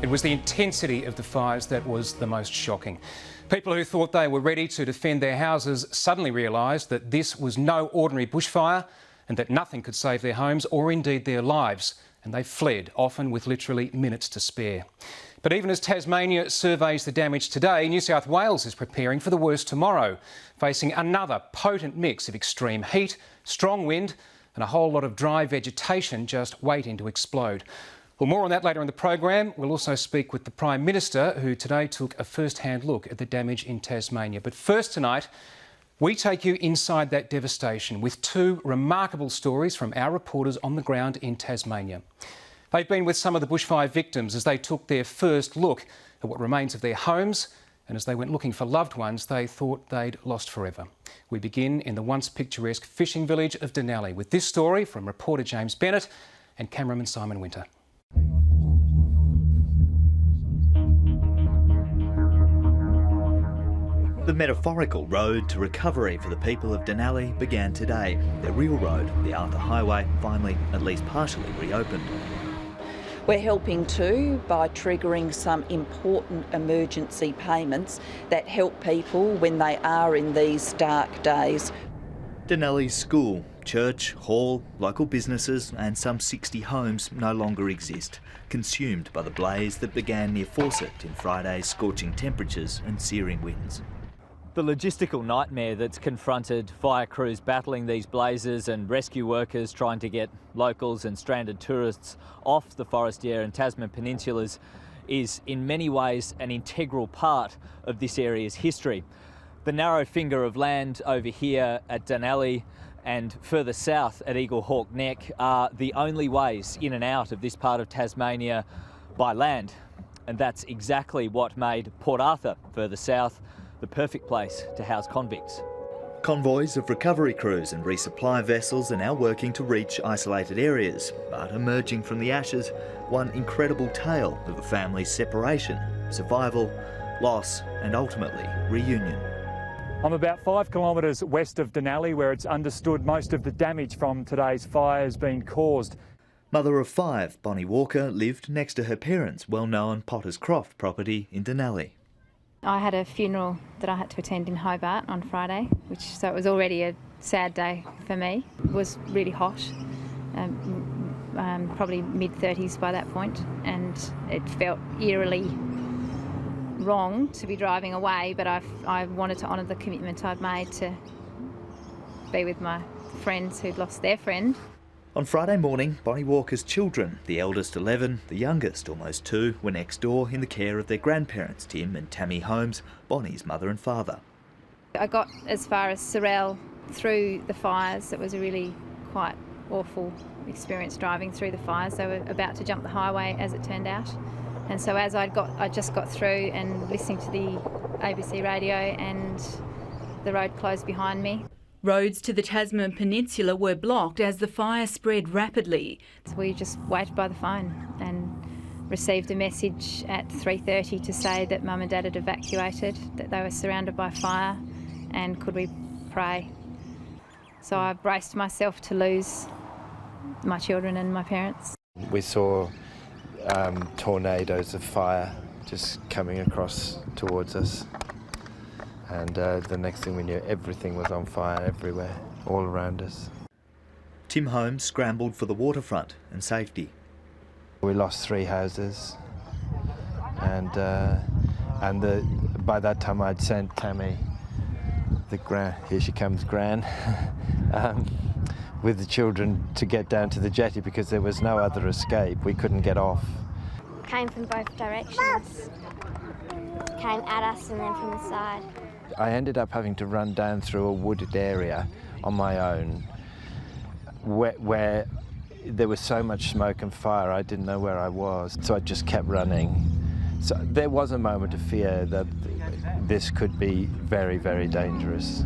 It was the intensity of the fires that was the most shocking. People who thought they were ready to defend their houses suddenly realised that this was no ordinary bushfire and that nothing could save their homes or indeed their lives, and they fled, often with literally minutes to spare. But even as Tasmania surveys the damage today, New South Wales is preparing for the worst tomorrow, facing another potent mix of extreme heat, strong wind and a whole lot of dry vegetation just waiting to explode. Well, more on that later in the program. We'll also speak with the Prime Minister, who today took a first-hand look at the damage in Tasmania. But first tonight, we take you inside that devastation with two remarkable stories from our reporters on the ground in Tasmania. They've been with some of the bushfire victims as they took their first look at what remains of their homes, and as they went looking for loved ones they thought they'd lost forever. We begin in the once picturesque fishing village of Dunalley with this story from reporter James Bennett and cameraman Simon Winter. The metaphorical road to recovery for the people of Dunalley began today. Their real road, the Arthur Highway, finally at least partially reopened. We're helping too by triggering some important emergency payments that help people when they are in these dark days. Dunalley's school, church, hall, local businesses and some 60 homes no longer exist, consumed by the blaze that began near Fawcett in Friday's scorching temperatures and searing winds. The logistical nightmare that's confronted fire crews battling these blazes and rescue workers trying to get locals and stranded tourists off the Forestier and Tasman peninsulas is in many ways an integral part of this area's history. The narrow finger of land over here at Dunalley and further south at Eagle Hawk Neck are the only ways in and out of this part of Tasmania by land. And that's exactly what made Port Arthur, further south, the perfect place to house convicts. Convoys of recovery crews and resupply vessels are now working to reach isolated areas, but emerging from the ashes, one incredible tale of a family's separation, survival, loss and ultimately reunion. I'm about 5 kilometres west of Dunalley, where it's understood most of the damage from today's fire has been caused. Mother of 5, Bonnie Walker, lived next to her parents' well-known Potters Croft property in Dunalley. I had a funeral that I had to attend in Hobart on Friday, so it was already a sad day for me. It was really hot, probably mid-30s by that point, and it felt eerily wrong to be driving away, but I wanted to honour the commitment I'd made to be with my friends who'd lost their friend. On Friday morning, Bonnie Walker's children, the eldest 11, the youngest almost 2, were next door in the care of their grandparents, Tim and Tammy Holmes, Bonnie's mother and father. I got as far as Sorell through the fires. It was a really quite awful experience driving through the fires. They were about to jump the highway, as it turned out. And so as I just got through and listening to the ABC radio, and the road closed behind me. Roads to the Tasman Peninsula were blocked as the fire spread rapidly. So we just waited by the phone and received a message at 3:30 to say that Mum and Dad had evacuated, that they were surrounded by fire, and could we pray. So I braced myself to lose my children and my parents. We saw tornadoes of fire just coming across towards us. And the next thing we knew, everything was on fire everywhere, all around us. Tim Holmes scrambled for the waterfront and safety. We lost 3 houses, and by that time I'd sent Tammy, here she comes, Gran, with the children to get down to the jetty because there was no other escape. We couldn't get off. Came from both directions. Came at us and then from the side. I ended up having to run down through a wooded area on my own where there was so much smoke and fire I didn't know where I was, so I just kept running. So there was a moment of fear that this could be very, very dangerous,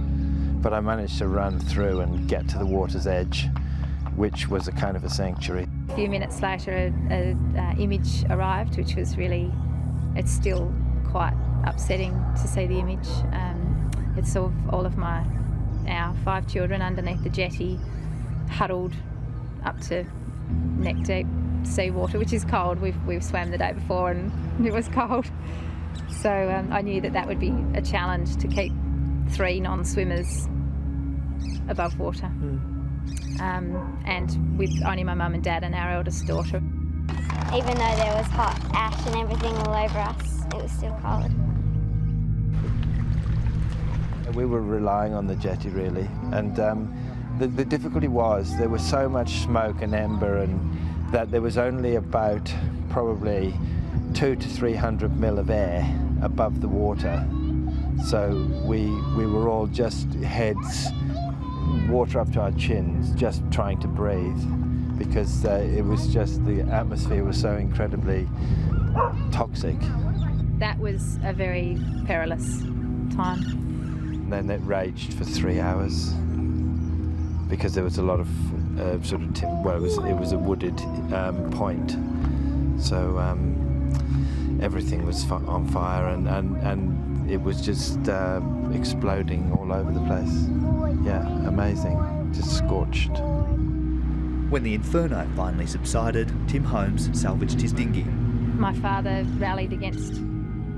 but I managed to run through and get to the water's edge, which was a kind of a sanctuary. A few minutes later an image arrived, which was really, it's still quite upsetting to see the image. It's of all of our 5 children underneath the jetty, huddled up to neck deep seawater, which is cold. We've swam the day before and it was cold. So I knew that would be a challenge to keep 3 non-swimmers above water. And with only my mum and dad and our eldest daughter. Even though there was hot ash and everything all over us, it was still cold. We were relying on the jetty really, and the difficulty was there was so much smoke and ember, and that there was only about probably 200 to 300 mil of air above the water. So we were all just heads, water up to our chins, just trying to breathe, because it was just, the atmosphere was so incredibly toxic. That was a very perilous time. And then it raged for 3 hours because there was a lot of sort of it was a wooded point, so everything was on fire, and it was just exploding all over the place. Yeah, amazing, just scorched. When the inferno finally subsided, Tim Holmes salvaged his dinghy. My father rallied against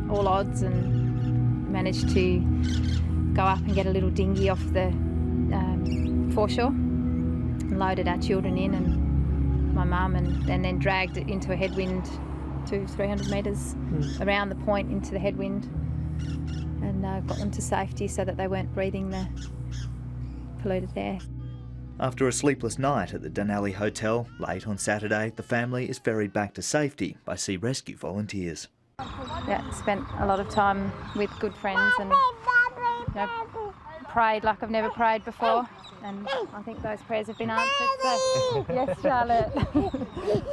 all odds and managed to go up and get a little dinghy off the foreshore and loaded our children in and my mum, and then dragged it into a headwind 200-300 metres around the point into the headwind, and got them to safety so that they weren't breathing the polluted air. After a sleepless night at the Dunalley Hotel, late on Saturday, the family is ferried back to safety by sea rescue volunteers. Yeah, spent a lot of time with good friends and prayed like I've never prayed before, and I think those prayers have been answered. So, yes, Charlotte,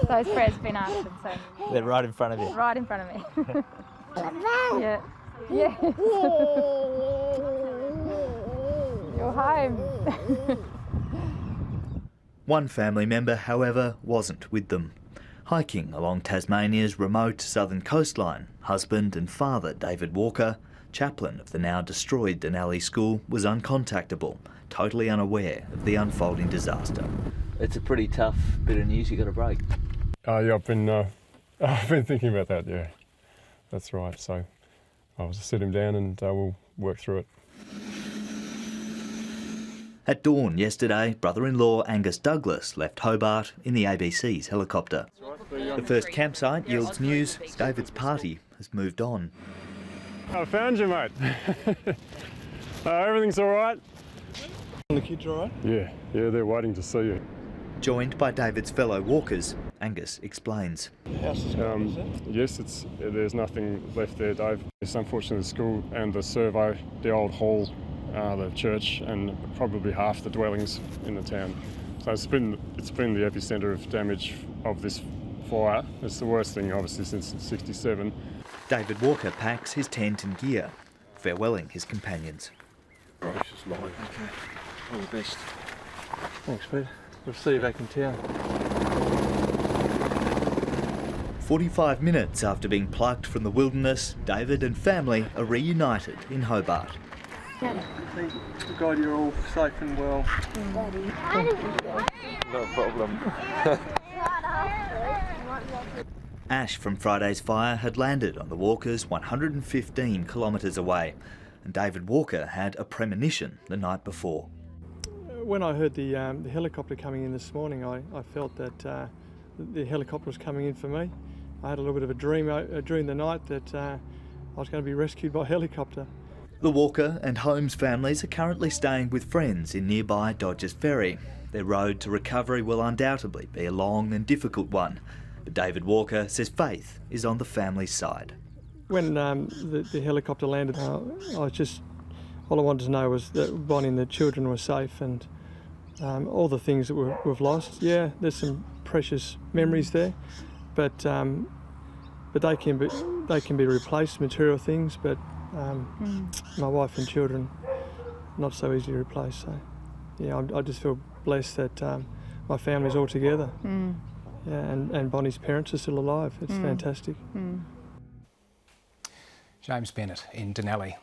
those prayers have been answered. So They're right in front of you. right in front of me. Yeah. Yes. You're home. One family member, however, wasn't with them. Hiking along Tasmania's remote southern coastline, husband and father David Walker, chaplain of the now destroyed Dunalley School, was uncontactable, totally unaware of the unfolding disaster. It's a pretty tough bit of news you got to break. Yeah, I've been thinking about that. Yeah, that's right. So I'll just sit him down and we'll work through it. At dawn yesterday, brother-in-law Angus Douglas left Hobart in the ABC's helicopter. The first campsite yields news David's party has moved on. I found you, mate. Everything's all right? The kids all right? Yeah, they're waiting to see you. Joined by David's fellow walkers, Angus explains. House is gone, is it? Yes, there's nothing left there, Dave. It's unfortunately the school and the survey, the old hall, the church, and probably half the dwellings in the town. So it's been the epicentre of damage of this fire. It's the worst thing, obviously, since '67. David Walker packs his tent and gear, farewelling his companions. Right, it's just lying. Okay, all the best. Thanks, Peter. We'll see you back in town. 45 minutes after being plucked from the wilderness, David and family are reunited in Hobart. Thank God you're all safe and well. No problem. Ash from Friday's fire had landed on the Walkers 115 kilometres away, and David Walker had a premonition the night before. When I heard the helicopter coming in this morning, I felt that the helicopter was coming in for me. I had a little bit of a dream during the night that I was going to be rescued by helicopter. The Walker and Holmes families are currently staying with friends in nearby Dodgers Ferry. Their road to recovery will undoubtedly be a long and difficult one, but David Walker says faith is on the family's side. When the helicopter landed, all I wanted to know was that Bonnie and the children were safe, and all the things that we've lost. Yeah, there's some precious memories there, but they can be replaced, material things. But my wife and children, not so easy to replace. So yeah, I just feel blessed that my family's all together. Yeah, and Bonnie's parents are still alive. It's fantastic. James Bennett in Dunalley.